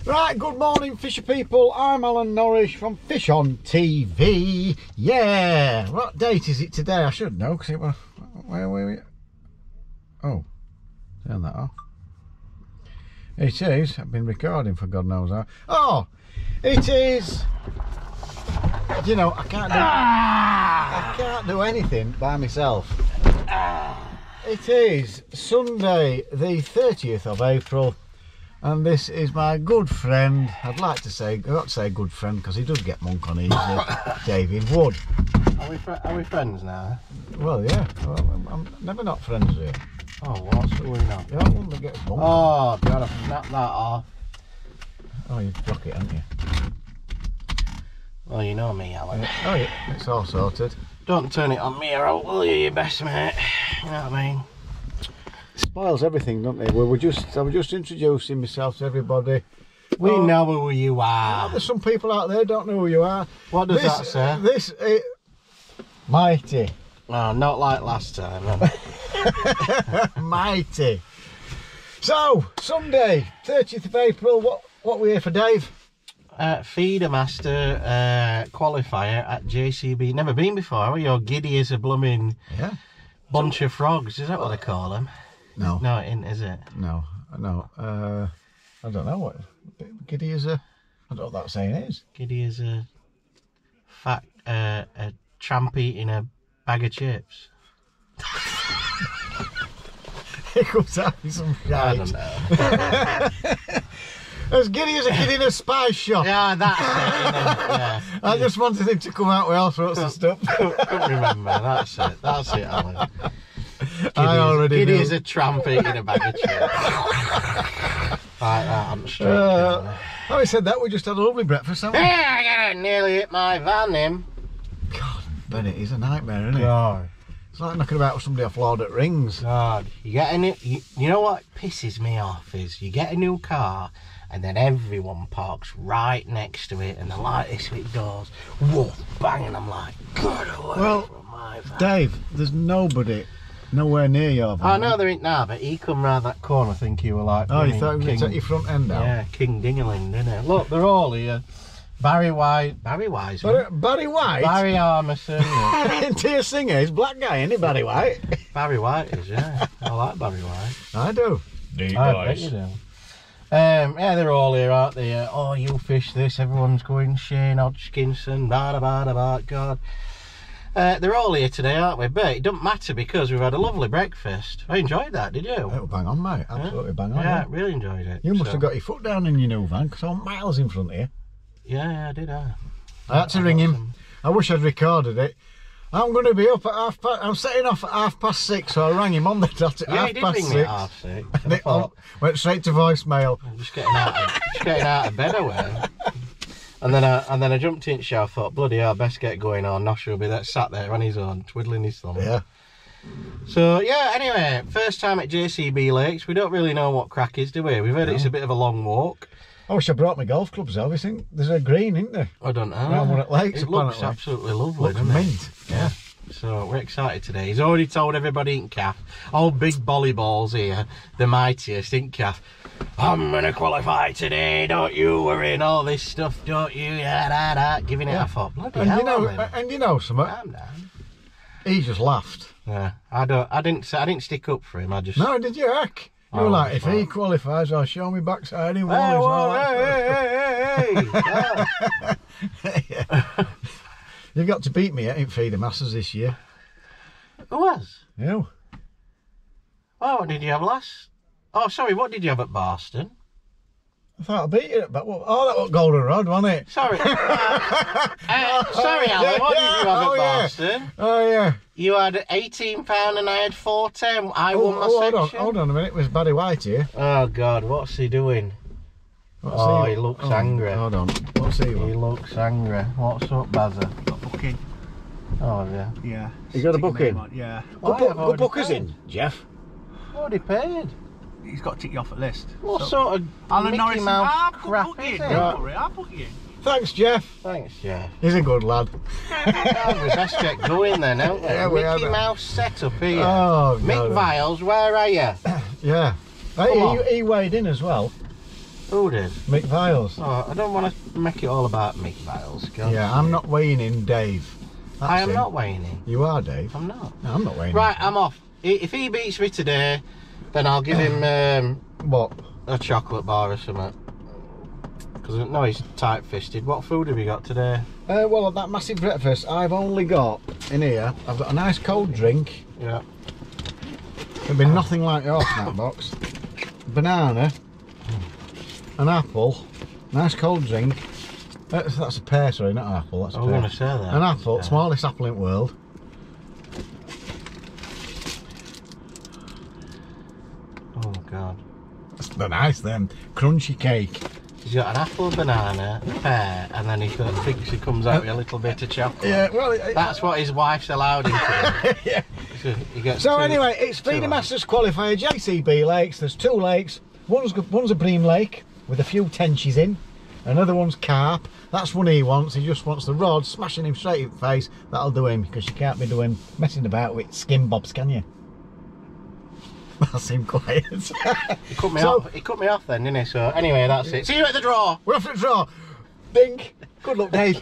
Right, good morning, fisher people. I'm Alan Norris from FishOn TV. Yeah, what date is it today? I should know because it was. Where were we? Oh, turn that off. It is. I've been recording for God knows how. Oh, it is. You know, I can't do anything by myself. It is Sunday, the 30th of April. And this is my good friend. I'd like to say, I've got to say good friend because he does get monk on easy. David Wood. Are we friends now? Well, yeah. Well, I'm never not friends with you. Oh, what's we not? Yeah, I want to get monk. Oh, gotta snap that off. Oh, you broke it, haven't you? Well, you know me, Alan. Oh, yeah. It's all sorted. Don't turn it on me or I'll will you best mate. You know what I mean? Spoils everything, don't they? I was just introducing myself to everybody. We know who you are. There's some people out there don't know who you are. What does that say? This is mighty. Oh, not like last time. Mighty. So Sunday, 30th of April. What we here for, Dave? Feedermaster qualifier at JCB. Never been before. You're giddy as a blooming bunch of frogs. Is that what they call them? No. No, it isn't, is it? No. I don't know what giddy is a. I don't know what that saying is. Giddy as a fat a tramp eating a bag of chips. It comes out with some shite. I don't know. As giddy as a kid in a spice shop. Yeah, that's it. Yeah. I just wanted him to come out with all sorts of stuff. Couldn't remember. That's it, Alan. Giddy as a tramp eating a bag of chips. Like that, I'm straight. Having said that, we just had a lovely breakfast, haven't we? I nearly hit my van, him. God, Bennett, he's a nightmare, isn't he? God. It's like knocking about with somebody off Lord at Rings. God, you get a new, you know what pisses me off is you get a new car and then everyone parks right next to it and they're like this with doors, whoa, bang, and I'm like, God away from my van. Dave, there's nobody nowhere near your van. Oh no, there ain't now, but he come round that corner, I think you were like, oh, you thought he was going to take your front end out? Yeah, King Dingaling, didn't it? Look, they're all here. Barry White. Barry White? Barry Armisen. Into your singer, he's black guy, isn't he, Barry White? Barry White is, yeah. I like Barry White. I do. I bet you do. Yeah, they're all here, aren't they? Oh, you fish this, everyone's going Shane Hodgkinson, blah, blah, blah, blah, God. They're all here today, aren't we? But it doesn't matter because we've had a lovely breakfast. I enjoyed that, did you? Oh, bang on, mate. Absolutely bang on. Yeah, really enjoyed it. You must have got your foot down in your new van because I'm miles in front of you. Yeah, I did. I had to ring him. I wish I'd recorded it. I'm going to be up at I'm setting off at 6:30, so I rang him on the dot at 6:30. Yeah, he did ring me at 6:30. And it went straight to voicemail. I'm just getting out of bed away. And then I jumped in the shower, thought, bloody hell, best get going on. Nosher will be there, sat there on his own, twiddling his thumb. Yeah. So, yeah, anyway, first time at JCB Lakes. We don't really know what crack is, do we? We've heard it's a bit of a long walk. I wish I brought my golf clubs over. I think there's a green, isn't there? I don't know. Around one at Lakes, it looks absolutely lovely, doesn't it? Mint. Yeah. So we're excited today. He's already told everybody in Calf, all big volleyballs here, the mightiest in Calf. I'm gonna qualify today, don't you worry, and all this stuff, don't you? Giving it a thought. Bloody hell, and you know something? Calm down. He just laughed. Yeah, I didn't stick up for him. I just. No, did you, heck? You were like, if he qualifies, I'll show me backside in hey. You've got to beat me in Feedermasters this year. Who was? You. Oh, what did you have last? Oh, sorry, what did you have at Barston? I thought I beat you at that was Golden Rod, wasn't it? Sorry. Sorry, Alan, what did you have at Barston? Oh, yeah. You had £18 and I had £4.10. I won my section. Hold on a minute. It was Barry White here. Oh, God, what's he doing? He looks angry. Hold on. What's he? He looks angry. What's up, Bazza? Got a booking. Oh, yeah. Yeah. You got a booking? Yeah. Good book us in, Jeff. Already paid. He's got to tick you off a list. What sort of Alan Mickey Norris, Mouse crap is it? Don't worry, I'll book you in. Thanks, Jeff. Thanks, Jeff. He's a good lad. Oh, we best get going then, haven't we? Yeah, we Mickey have. Mouse setup here. Oh, Mick God. Viles, where are you? Yeah. He weighed in as well. Who did? Mick Viles. Oh, I don't want to make it all about Mick Viles. Yeah, I'm not weighing in Dave. That's I am him. not weighing in. You are, Dave. I'm not. No, I'm not weighing Right, in. I'm off. If he beats me today, then I'll give him What? a chocolate bar or something. Because I know he's tight-fisted. What food have you got today? Well, at that massive breakfast, I've only got, in here, I've got a nice cold drink. Yeah. There'll be nothing like your snack box. Banana, an apple, nice cold drink. That's a pear, sorry, not an apple. That's a I was pear. going to say that. An apple, smallest apple in the world. Oh, God. They're nice, them. Crunchy cake. He's got an apple, a banana, a pear, and then he's got thinks he comes out with a little bit of chocolate. Yeah, well... That's what his wife's allowed him to do. Yeah. So, he gets So two- anyway, it's Feedermasters Qualifier, JCB lakes. There's 2 lakes. One's a bream lake with a few tenches in. Another one's carp. That's one he wants. He just wants the rod, smashing him straight in the face. That'll do him, because you can't be doing messing about with skin bobs, can you? That seemed quiet. He cut me off. He cut me off then, didn't he? So anyway, that's it. See you at the draw. We're off to the draw. Bing. Good luck, Dave.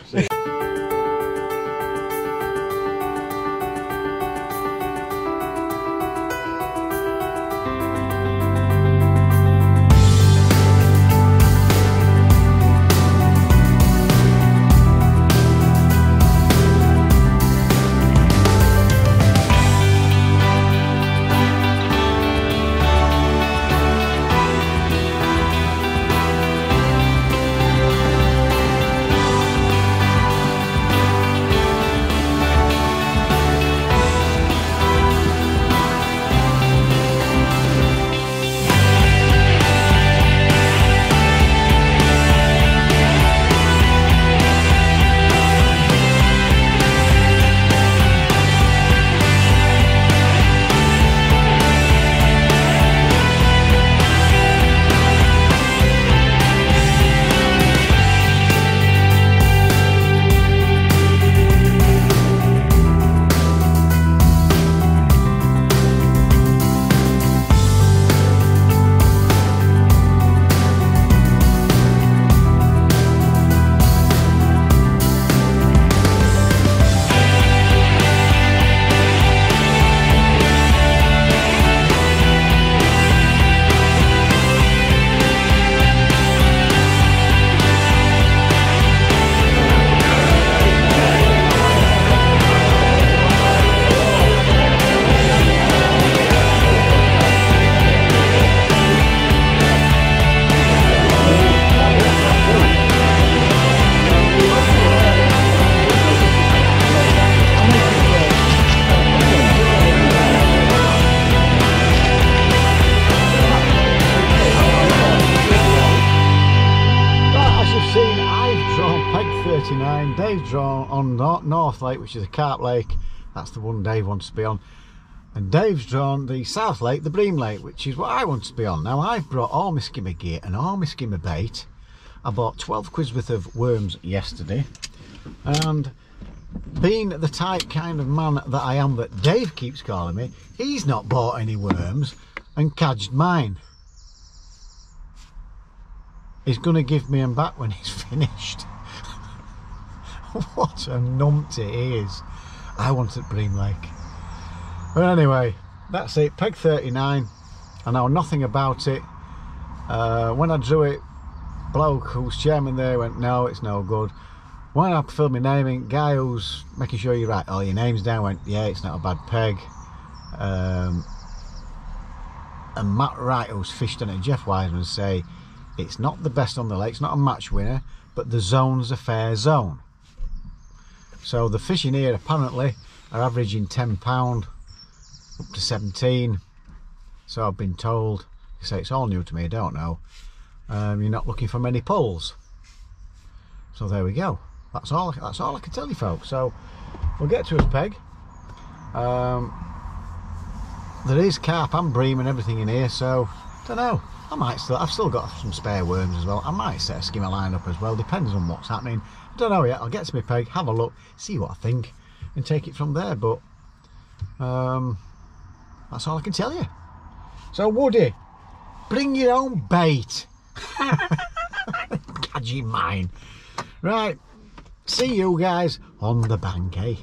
Dave's drawn on North Lake, which is a carp lake. That's the one Dave wants to be on. And Dave's drawn the South Lake, the Bream Lake, which is what I want to be on. Now, I've brought all my skimmer gear and all my skimmer bait. I bought 12 quid's worth of worms yesterday. And being the type kind of man that I am that Dave keeps calling me, he's not bought any worms and cadged mine. He's going to give me them back when he's finished. What a numpty he is. I wanted Bream Lake. But anyway, that's it. Peg 39. I know nothing about it. When I drew it, bloke who's chairman there went, no, it's no good. When I filled my name in, guy who's making sure you write all your names down went, yeah, it's not a bad peg. And Matt Wright, who's fished on it, Jeff Wiseman, say it's not the best on the lake, it's not a match winner, but the zone's a fair zone. So the fishing here apparently are averaging £10 up to 17. So I've been told. You say it's all new to me, I don't know. You're not looking for many pulls. So there we go. That's all I can tell you, folks. So we'll get to his peg. There is carp and bream and everything in here, so don't know. I've still got some spare worms as well. I might set a skimmer line up as well, depends on what's happening. I don't know yet. I'll get to my peg, have a look, see what I think, and take it from there. But that's all I can tell you. So Woody, bring your own bait. Gadgy mine. Right, see you guys on the bank, eh?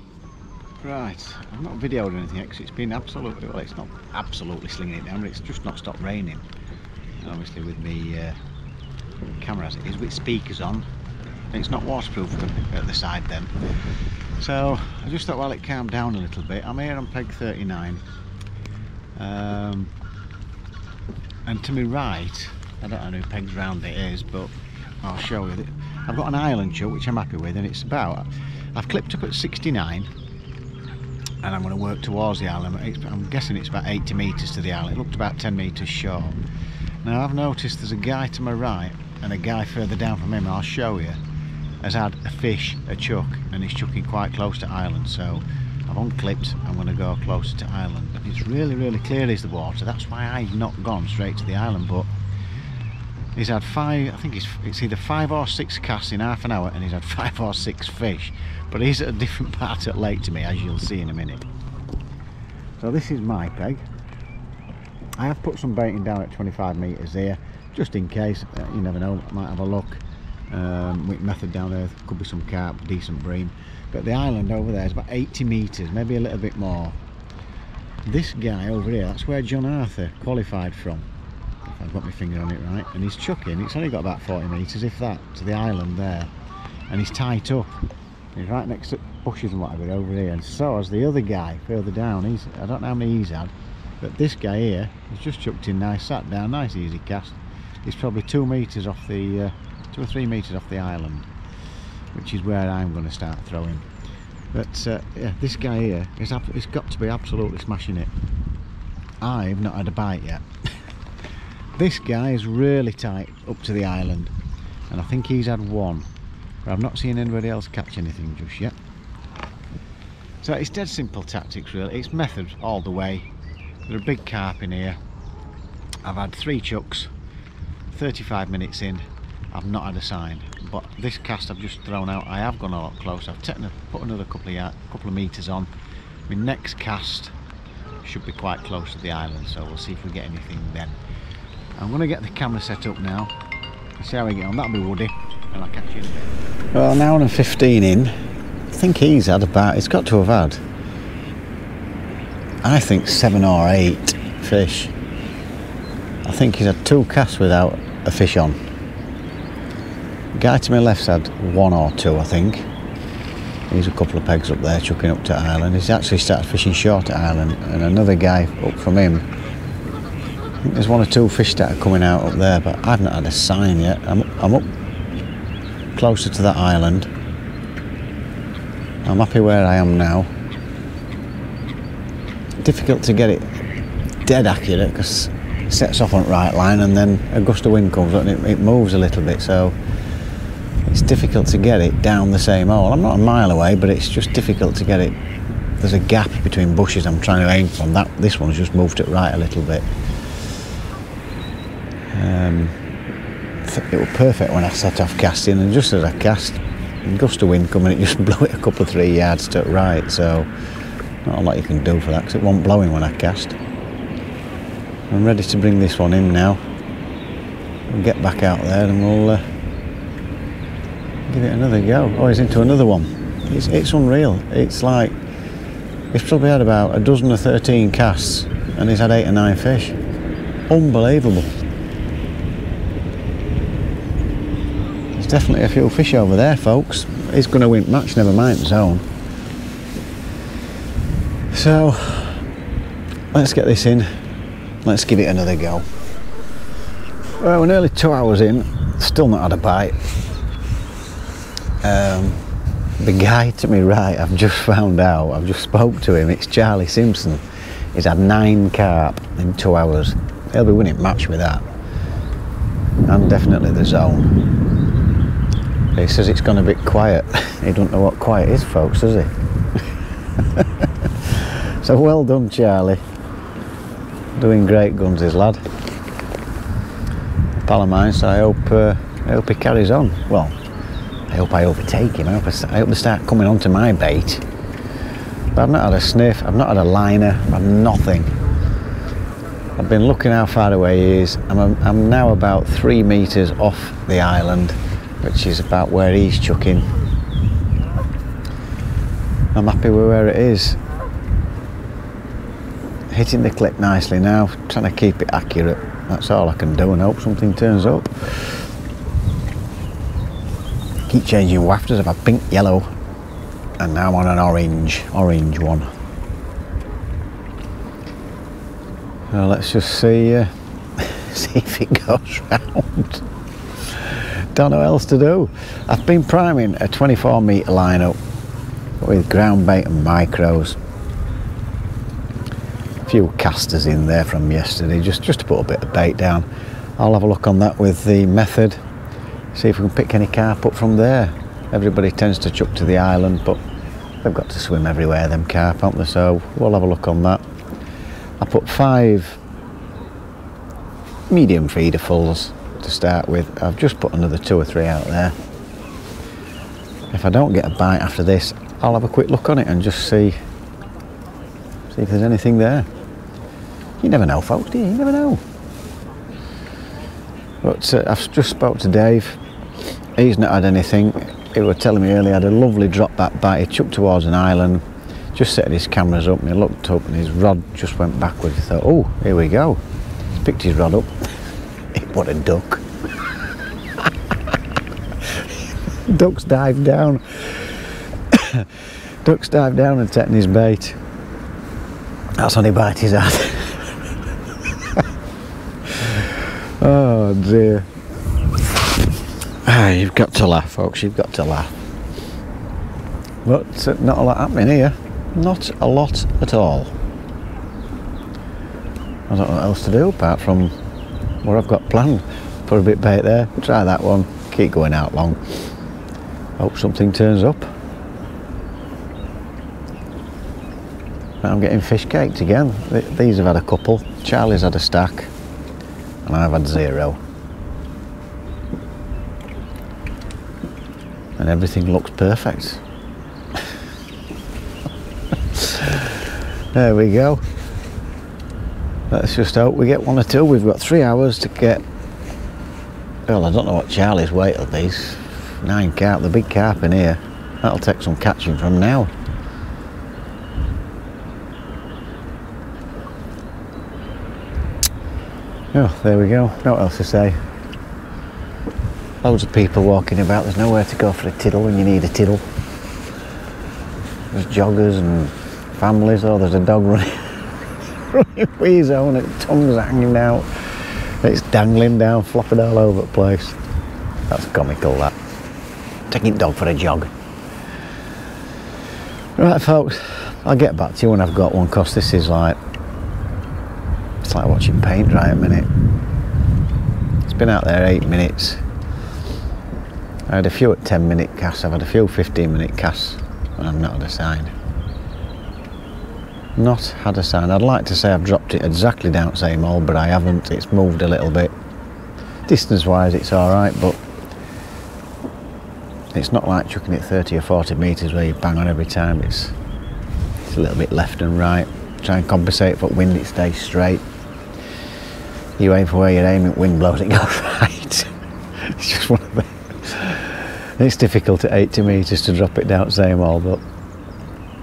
Right, I've not videoed anything because it's been absolutely, well, it's not absolutely slinging it down, but it's just not stopped raining. And obviously with me camera as it is, with speakers on, and it's not waterproof at the side then. So I just thought, well, it calmed down a little bit. I'm here on peg 39. And to my right, I don't know how many pegs round it is, but I'll show you. I've got an island chuck which I'm happy with, and it's about, I've clipped up at 69, and I'm going to work towards the island. I'm guessing it's about 80 metres to the island. It looked about 10 metres short. Now I've noticed there's a guy to my right and a guy further down from him, I'll show you, has had a fish, a chuck, and he's chucking quite close to island. So I've unclipped, I'm going to go closer to island. But it's really clear is the water, that's why I've not gone straight to the island. But he's had five, I think it's either 5 or 6 casts in half an hour, and he's had 5 or 6 fish. But he's at a different part of the lake to me, as you'll see in a minute. So this is my peg. I have put some baiting down at 25 metres here, just in case, you never know, I might have a look. With method down there, could be some carp, decent bream. But the island over there is about 80 metres, maybe a little bit more. This guy over here, that's where John Arthur qualified from, if I've got my finger on it right. And he's chucking, it's only got about 40 metres, if that, to the island there. And he's tied up. He's right next to bushes and whatever over here. And so is the other guy further down. I don't know how many he's had, but this guy here, he's just chucked in nice, sat down, nice easy cast. He's probably 2 metres off the, 2 or 3 metres off the island, which is where I'm going to start throwing. But yeah, this guy here, he's got to be absolutely smashing it. I've not had a bite yet. This guy is really tight up to the island, and I think he's had 1, but I've not seen anybody else catch anything just yet. So it's dead simple tactics really, it's method all the way. There are big carp in here. I've had 3 chucks, 35 minutes in, I've not had a sign. But this cast I've just thrown out, I have gone a lot closer. I've put another couple of metres on. My next cast should be quite close to the island, so we'll see if we get anything then. I'm going to get the camera set up now, see how we get on. That'll be Woody, and I'll catch you in a bit. Well, an hour and 15 in, I think he's had about, he's got to have had, I think 7 or 8 fish. I think he's had 2 casts without a fish on. The guy to my left's had 1 or 2, I think. He's a couple of pegs up there chucking up to island. He's actually started fishing short at island, and another guy up from him, I think there's 1 or 2 fish that are coming out up there, but I've not had a sign yet. I'm up closer to that island. I'm happy where I am now. Difficult to get it dead accurate because it sets off on the right line and then a gust of wind comes up and it moves a little bit, so it's difficult to get it down the same hole. I'm not a mile away, but it's just difficult to get it. There's a gap between bushes I'm trying to aim from. This one's just moved it right a little bit. It was perfect when I set off casting, and just as I cast, a gust of wind coming, it just blew it a couple of 3 yards to the right, so not a lot you can do for that because it wasn't blowing when I cast. I'm ready to bring this one in now. We'll get back out there and we'll give it another go. Oh, he's into another one. It's unreal. It's like, he's probably had about a dozen or 13 casts and he's had 8 or 9 fish. Unbelievable. There's definitely a few fish over there, folks. He's going to win match, never mind the zone. So let's get this in, let's give it another go. Well, we're nearly 2 hours in, still not had a bite. The guy to me right, I've just found out, I've just spoke to him, it's Charlie Simpson. He's had 9 carp in 2 hours. He'll be winning match with that, and definitely the zone. He says it's gone a bit quiet. He don't know what quiet is, folks, does he? So well done, Charlie. Doing great guns, his lad. A pal of mine, so I hope he carries on. Well, I hope I overtake him. I hope they start coming onto my bait. But I've not had a sniff, I've not had a liner, I've had nothing. I've been looking how far away he is. I'm now about 3 metres off the island, which is about where he's chucking. I'm happy with where it is. Hitting the clip nicely now, trying to keep it accurate. That's all I can do and hope something turns up. Keep changing wafters. I've had pink, yellow, and now I'm on an orange one. Well, let's just see see if it goes round. Don't know what else to do. I've been priming a 24 metre lineup with ground bait and micros. A few casters in there from yesterday, just to put a bit of bait down. I'll have a look on that with the method, see if we can pick any carp up from there. Everybody tends to chuck to the island, but they've got to swim everywhere, them carp, haven't they? So we'll have a look on that. I put 5 medium feeder fulls to start with. I've just put another 2 or 3 out there. If I don't get a bite after this, I'll have a quick look on it and just see if there's anything there. You never know, folks, do you? You never know. But I've just spoke to Dave. He's not had anything. He was telling me earlier, he had a lovely drop back bite. He chucked towards an island, just set his cameras up, and he looked up and his rod just went backwards. He thought, oh, here we go. He's picked his rod up. What a duck. Ducks dived down. Ducks dived down and taken his bait. That's only bite he's had. Oh dear. You've got to laugh, folks, you've got to laugh. But not a lot happening here. Not a lot at all. I don't know what else to do apart from what I've got planned. Put a bit bait there, try that one, keep going out long. Hope something turns up. I'm getting fish caked again. These have had a couple. Charlie's had a stack and I've had 0. And everything looks perfect. There we go. Let's just hope we get 1 or 2. We've got 3 hours to get... Well, I don't know what Charlie's weight will be. 9 carp, the big carp in here. That'll take some catching from now. Oh, there we go. Not what else to say. Loads of people walking about. There's nowhere to go for a tiddle when you need a tiddle. There's joggers and families. Oh, there's a dog running with his own. Its tongue's hanging out. It's dangling down, flopping all over the place. That's comical, that. Taking dog for a jog. Right, folks. I'll get back to you when I've got one, because this is like... It's like watching paint dry a minute. It's been out there 8 minutes. I had a few at 10-minute casts, I've had a few 15-minute casts, and I've not had a sign. Not had a sign. I'd like to say I've dropped it exactly down the same hole, but I haven't. It's moved a little bit. Distance-wise, it's alright, but it's not like chucking it 30 or 40 metres where you bang on every time. It's a little bit left and right. Try and compensate for wind, it stays straight. You aim for where you're aiming, wind blows, it goes right. It's just one of them. It's difficult at 80 metres to drop it down the same hole, but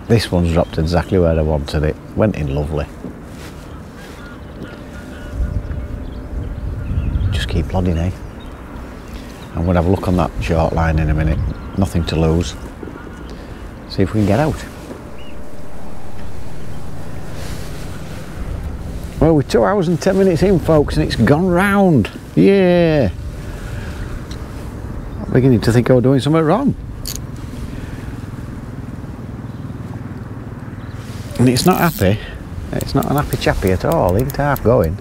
this one's dropped exactly where I wanted it. Went in lovely. Just keep plodding, eh? I'm going to have a look on that short line in a minute. Nothing to lose. See if we can get out. Well, we're 2 hours and 10 minutes in, folks, and it's gone round. Yeah. I'm beginning to think I was doing something wrong. And it's not happy. It's not an happy chappy at all. Even half going.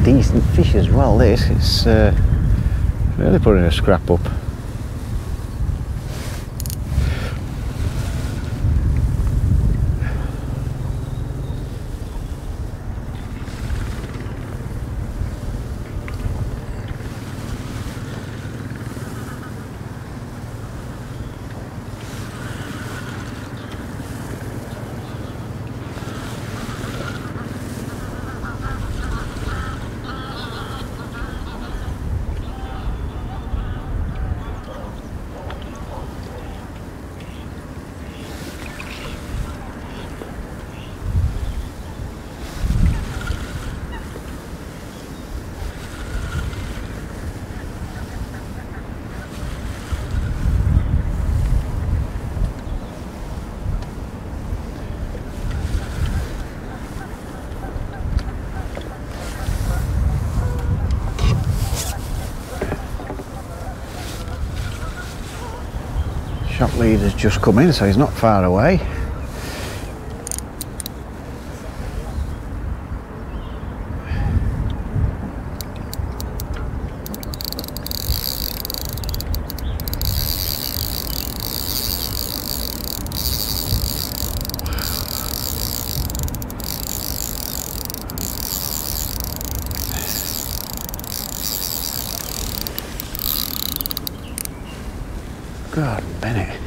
Decent fish as well, this. It's really putting a scrap up. Shop leader's just come in, so he's not far away. God, Bennett.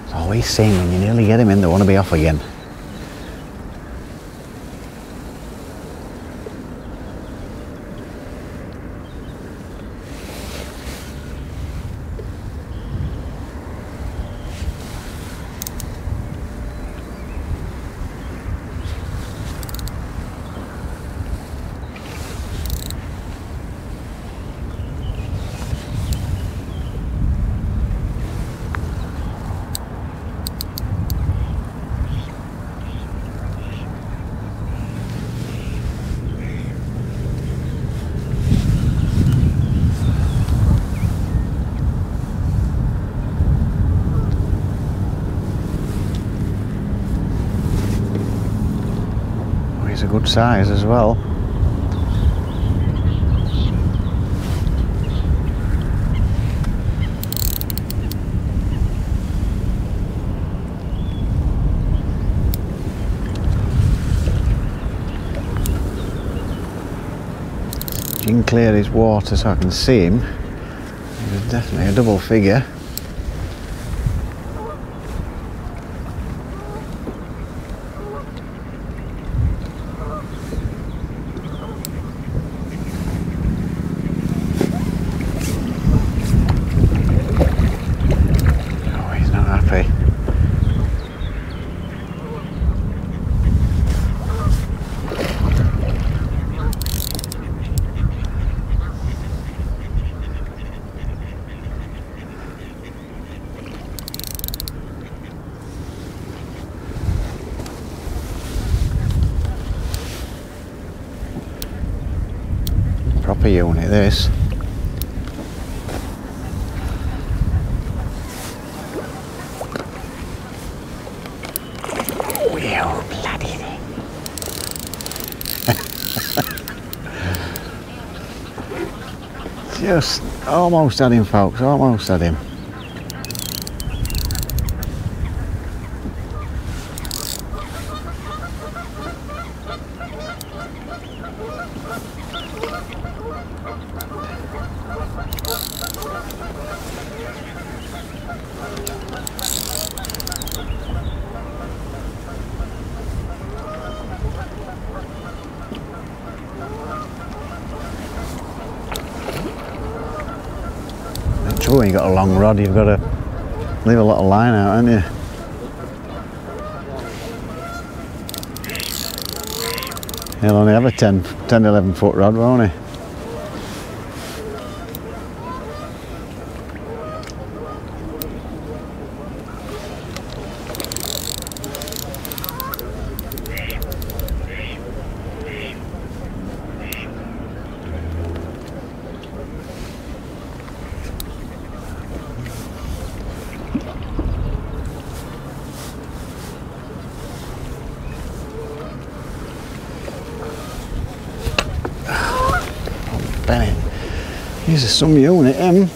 It's always saying when you nearly get him in, they want to be off again. A good size as well. You can clear his water so I can see him. There's definitely a double figure. Proper unit this. Oh, you bloody thing. Just almost had him, folks, almost had him. When you've got a long rod, you've got to leave a lot of line out, haven't you? He'll only have a 10-11 foot rod, won't he? Bennett. He's a some unit, him.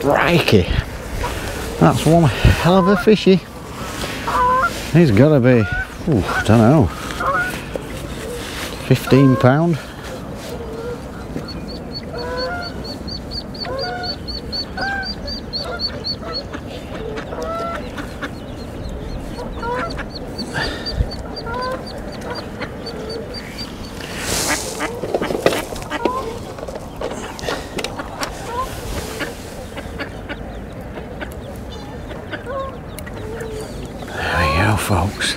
Crikey. That's one hell of a fishy. He's got to be, I don't know, 15 pound. Folks,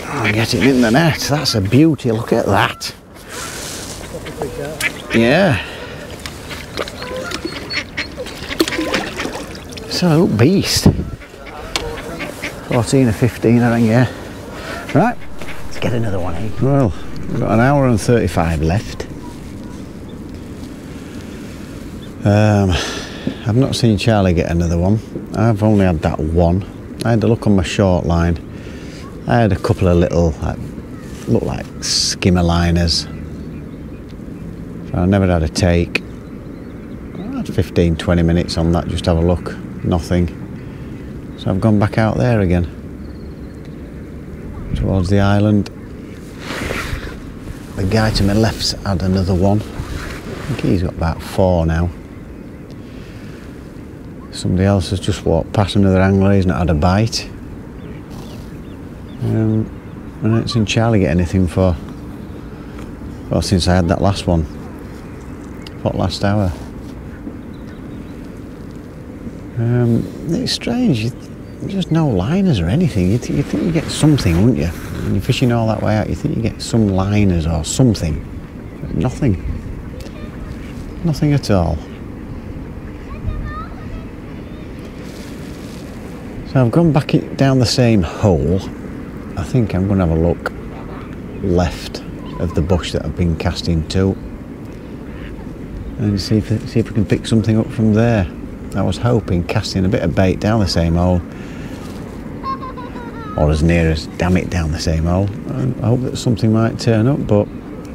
I'm getting in the net. That's a beauty. Look at that. absolute beast. 14 or 15, I think, yeah. Right, let's get another one, eh? Well, we've got an hour and 35 left. I've not seen Charlie get another one. I've only had that one. I had a look on my short line. I had a couple of little, look like skimmer liners. So I never had a take. I had 15-20 minutes on that, just have a look. Nothing. So I've gone back out there again. Towards the island. The guy to my left's had another one. I think he's got about 4 now. Somebody else has just walked past another angler, he's not had a bite. I haven't seen Charlie get anything for, well, since I had that last one. What, last hour? It's strange, just no liners or anything. You think you get something, wouldn't you? When you're fishing all that way out, you think you get some liners or something. But nothing. Nothing at all. So I've gone back down the same hole. I think I'm going to have a look left of the bush that I've been casting to, and see if we can pick something up from there. I was hoping casting a bit of bait down the same hole, or as near as, damn it, down the same hole. I hope that something might turn up, but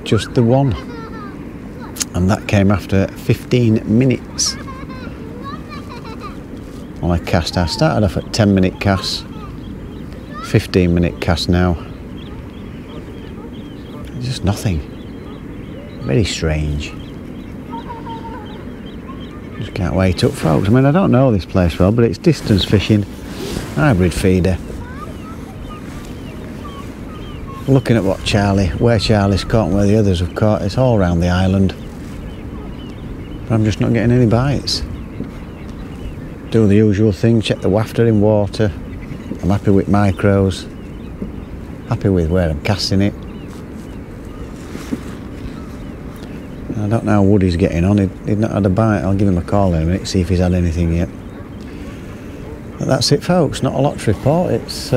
just the one. And that came after 15 minutes on a cast. I started off at 10-minute casts, 15-minute cast now. Just nothing. Very strange. Just can't wait up, folks. I mean, I don't know this place well, but it's distance fishing, hybrid feeder. Looking at where Charlie's caught and where the others have caught, it's all around the island. But I'm just not getting any bites. Do the usual thing, check the wafter in water. I'm happy with micros. Happy with where I'm casting it. I don't know how Woody's getting on. He'd not had a bite. I'll give him a call in a minute, see if he's had anything yet. But that's it, folks. Not a lot to report. It's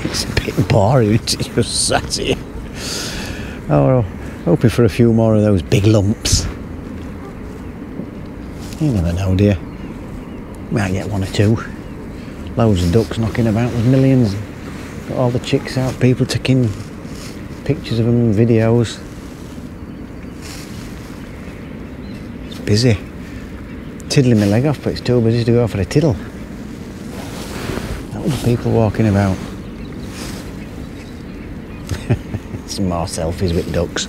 it's a bit boring, isn't it? Just sat here. Oh, hoping for a few more of those big lumps. You never know, dear. Might get 1 or 2. Loads of ducks knocking about. There's millions. Got all the chicks out. People taking pictures of them and videos. It's busy. Tiddling my leg off, but it's too busy to go for a tiddle. Loads of people walking about. Some more selfies with ducks.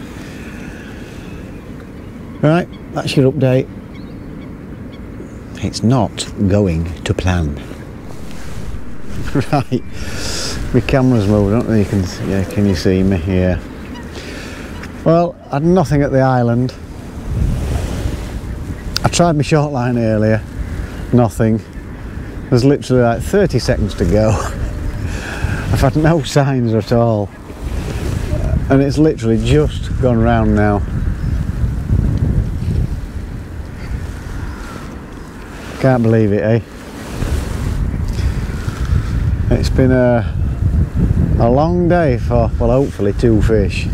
Right, that's your update. It's not going to plan. Right, my camera's moved, don't they? Can you see me here? Well, I had nothing at the island. I tried my short line earlier, nothing. There's literally like 30 seconds to go. I've had no signs at all. And it's literally just gone round now. Can't believe it, eh? It's been a long day for, well, hopefully 2 fish.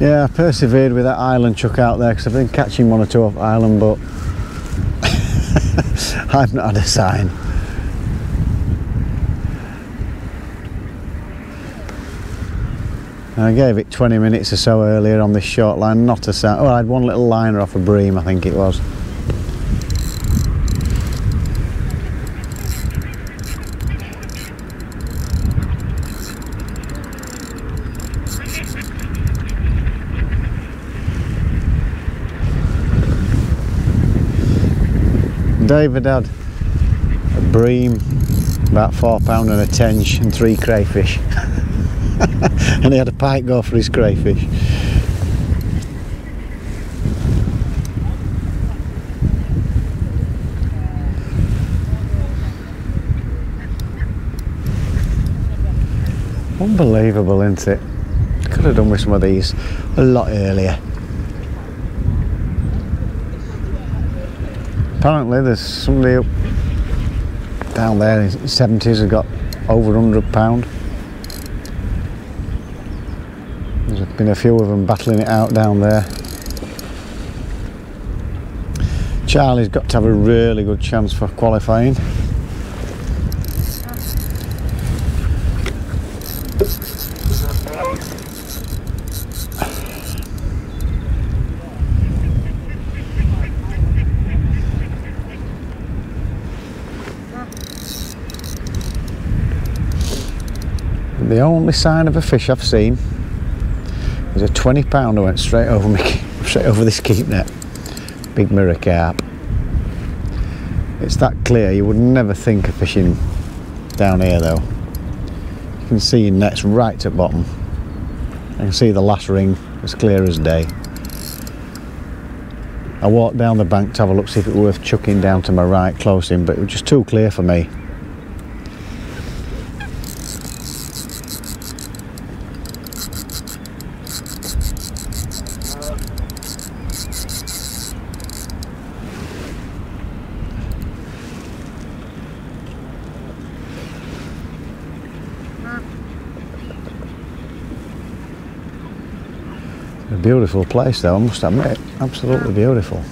Yeah, I persevered with that island chuck out there because I've been catching 1 or 2 off island, but I've not had a sign. I gave it 20 minutes or so earlier on this short line, not a sign. Oh, I had 1 little liner off a bream, I think it was. David had a bream, about £4 and a tench and 3 crayfish. And he had a pike go for his crayfish. Unbelievable, isn't it? Could have done with some of these a lot earlier. Apparently there's somebody up down there in the 70s who got over £100. There's been a few of them battling it out down there. Charlie's got to have a really good chance for qualifying. The only sign of a fish I've seen is a 20-pounder went straight over me, straight over this keep net. Big mirror carp. It's that clear, you would never think of fishing down here though. You can see your net's right to bottom. I can see the last ring as clear as day. I walked down the bank to have a look, see if it was worth chucking down to my right close in, but it was just too clear for me. A beautiful place though, I must admit, absolutely beautiful.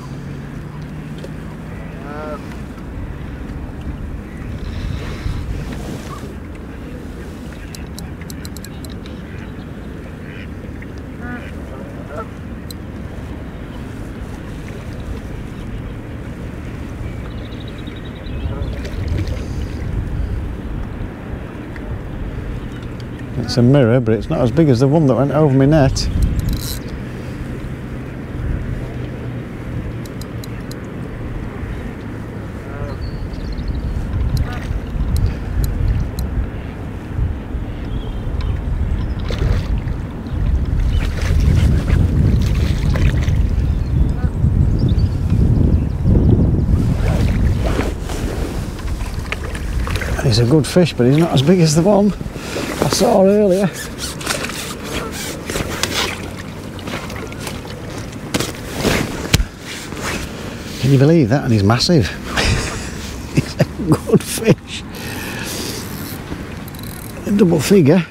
It's a mirror, but it's not as big as the one that went over my net. He's a good fish, but he's not as big as the one I saw earlier. Can you believe that? And he's massive. He's a good fish. A double figure.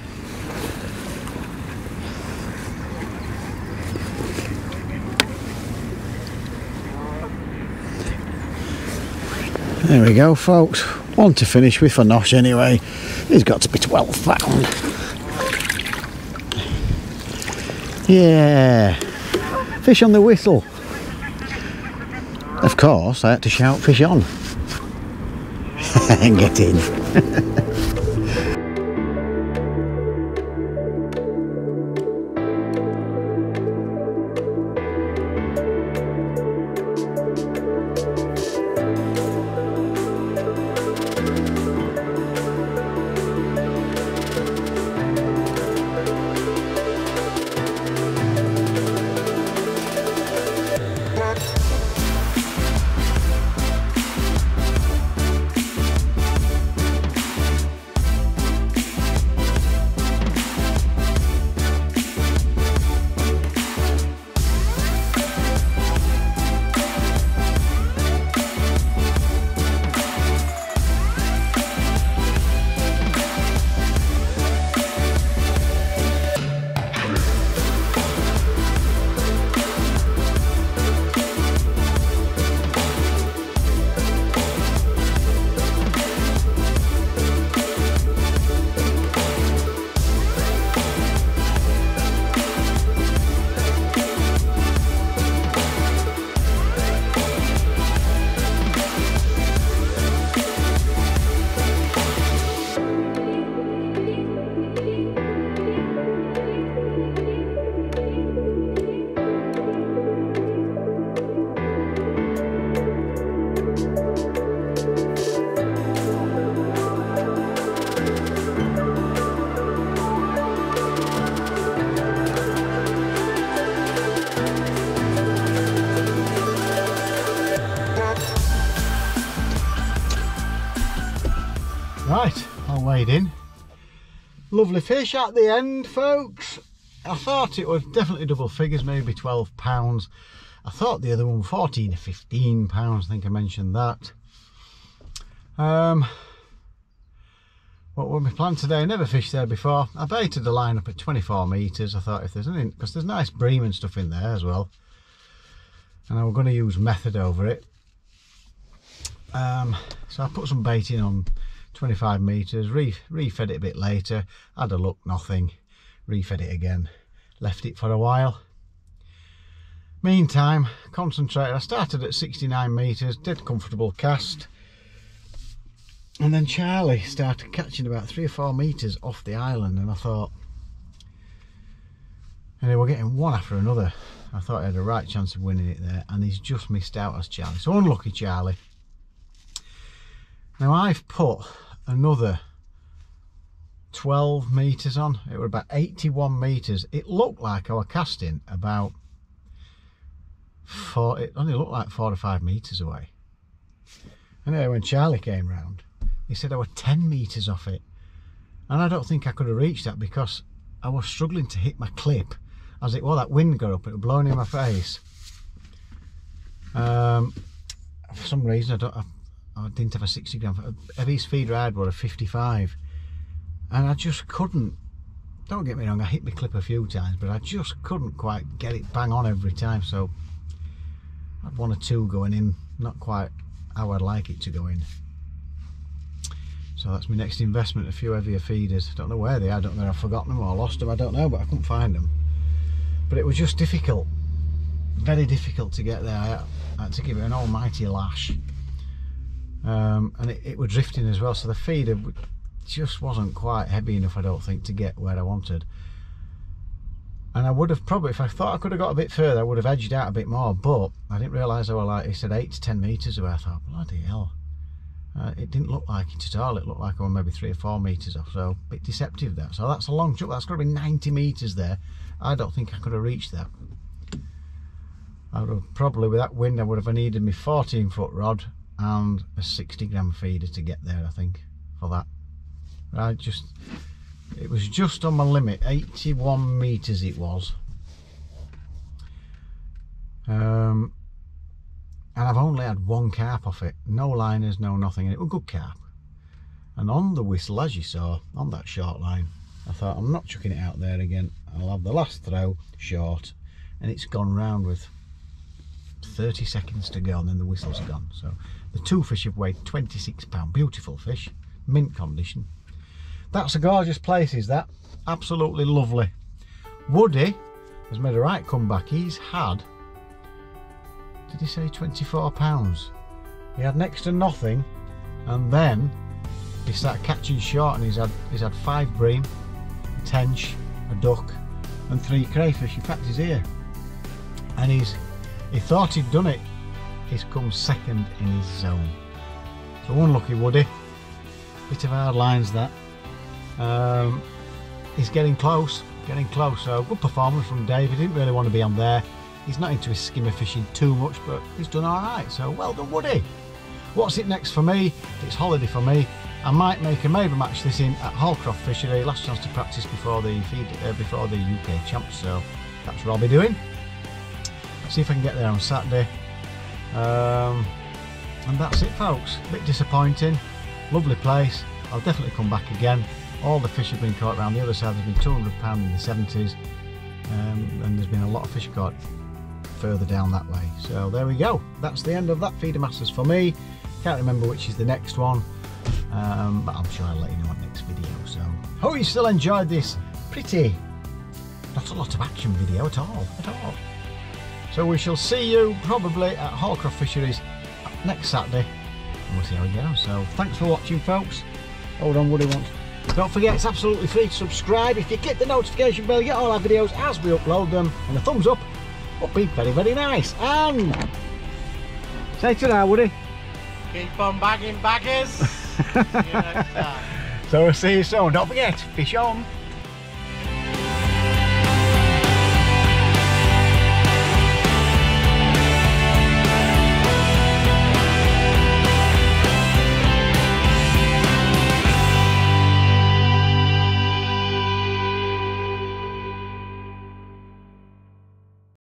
There we go, folks. One to finish with for Nosh anyway. He's got to be 12 pound. Yeah. Fish on the whistle. Of course, I had to shout fish on. Get in. Right, I'll wade in. Lovely fish at the end, folks. I thought it was definitely double figures, maybe £12. I thought the other one 14 or 15 pounds. I think I mentioned that. What were my plan today? I never fished there before. I baited the line up at 24 metres. I thought if there's anything, because there's nice bream and stuff in there as well, and I was going to use method over it. So I put some bait in on 25 metres, refed it a bit later, had a look, nothing, refed it again, left it for a while. Meantime, concentrated. I started at 69 metres, dead comfortable cast, and then Charlie started catching about 3 or 4 metres off the island, and I thought, and they were getting one after another. I thought I had a right chance of winning it there, and he's just missed out as Charlie. So unlucky Charlie. Now I've put another 12 metres on. It were about 81 metres. It looked like I was casting about 4, it only looked like 4 or 5 metres away. Anyway, when Charlie came round, he said I was 10 metres off it, and I don't think I could have reached that because I was struggling to hit my clip as it was. That wind got up, it was blowing in my face. For some reason I didn't have a 60 gram. Heaviest feeder I had was a 55, and I just couldn't. Don't get me wrong, I hit my clip a few times, but I just couldn't quite get it bang on every time. So I had 1 or 2 going in, not quite how I'd like it to go in. So that's my next investment, a few heavier feeders. I don't know where they are, I don't know if I've forgotten them or lost them, I don't know, but I couldn't find them. But it was just difficult, very difficult to get there. I had to give it an almighty lash. And it was drifting as well, so the feeder just wasn't quite heavy enough, I don't think, to get where I wanted. And I would have probably, if I thought I could have got a bit further, I would have edged out a bit more, but I didn't realise I was, like he said, 8 to 10 metres away. I thought, bloody hell. It didn't look like it at all. It looked like I was maybe 3 or 4 metres off, so a bit deceptive there. So that's a long jump. That's got to be 90 metres there. I don't think I could have reached that. I would have probably, with that wind, I would have needed my 14-foot rod and a 60 gram feeder to get there, I think, for that. It was just on my limit. 81 metres it was. And I've only had 1 carp off it, no liners, no nothing, and it was good carp. And on the whistle, as you saw, on that short line, I thought, I'm not chucking it out there again, I'll have the last throw short, and it's gone round with 30 seconds to go, and then the whistle's gone. So the 2 fish have weighed 26 pounds, beautiful fish, mint condition. That's a gorgeous place, is that? Absolutely lovely. Woody has made a right comeback. He's had, did he say 24 pounds? He had next to nothing, and then he started catching short, and he's had 5 bream, a tench, a duck, and 3 crayfish. In fact, he's here, and he thought he'd done it. He's come second in his zone. So unlucky Woody. Bit of hard lines that. He's getting close. So good performance from Dave. He didn't really want to be on there. He's not into his skimmer fishing too much, but he's done all right. So well done, Woody. What's it next for me? It's holiday for me. I might make a maybe match this in at Holcroft Fishery. Last chance to practice before the UK Champs. So that's what I'll be doing. See if I can get there on Saturday. And that's it, folks. A bit disappointing. Lovely place. I'll definitely come back again. All the fish have been caught around the other side. There's been £200 in the 70s, and there's been a lot of fish caught further down that way. So there we go. That's the end of that Feedermasters for me. Can't remember which is the next one, but I'm sure I'll let you know on next video. So hope you still enjoyed this pretty, not a lot of action video at all. So we shall see you probably at Holcroft Fisheries next Saturday, and we'll see how we go. So thanks for watching, folks. Hold on, Woody wants. Don't forget, it's absolutely free to subscribe. If you click the notification bell, you get all our videos as we upload them, and a thumbs up would be very, very nice. And say ta-da, Woody. Keep on bagging baggers. See you next time. So we'll see you soon. Don't forget, fish on.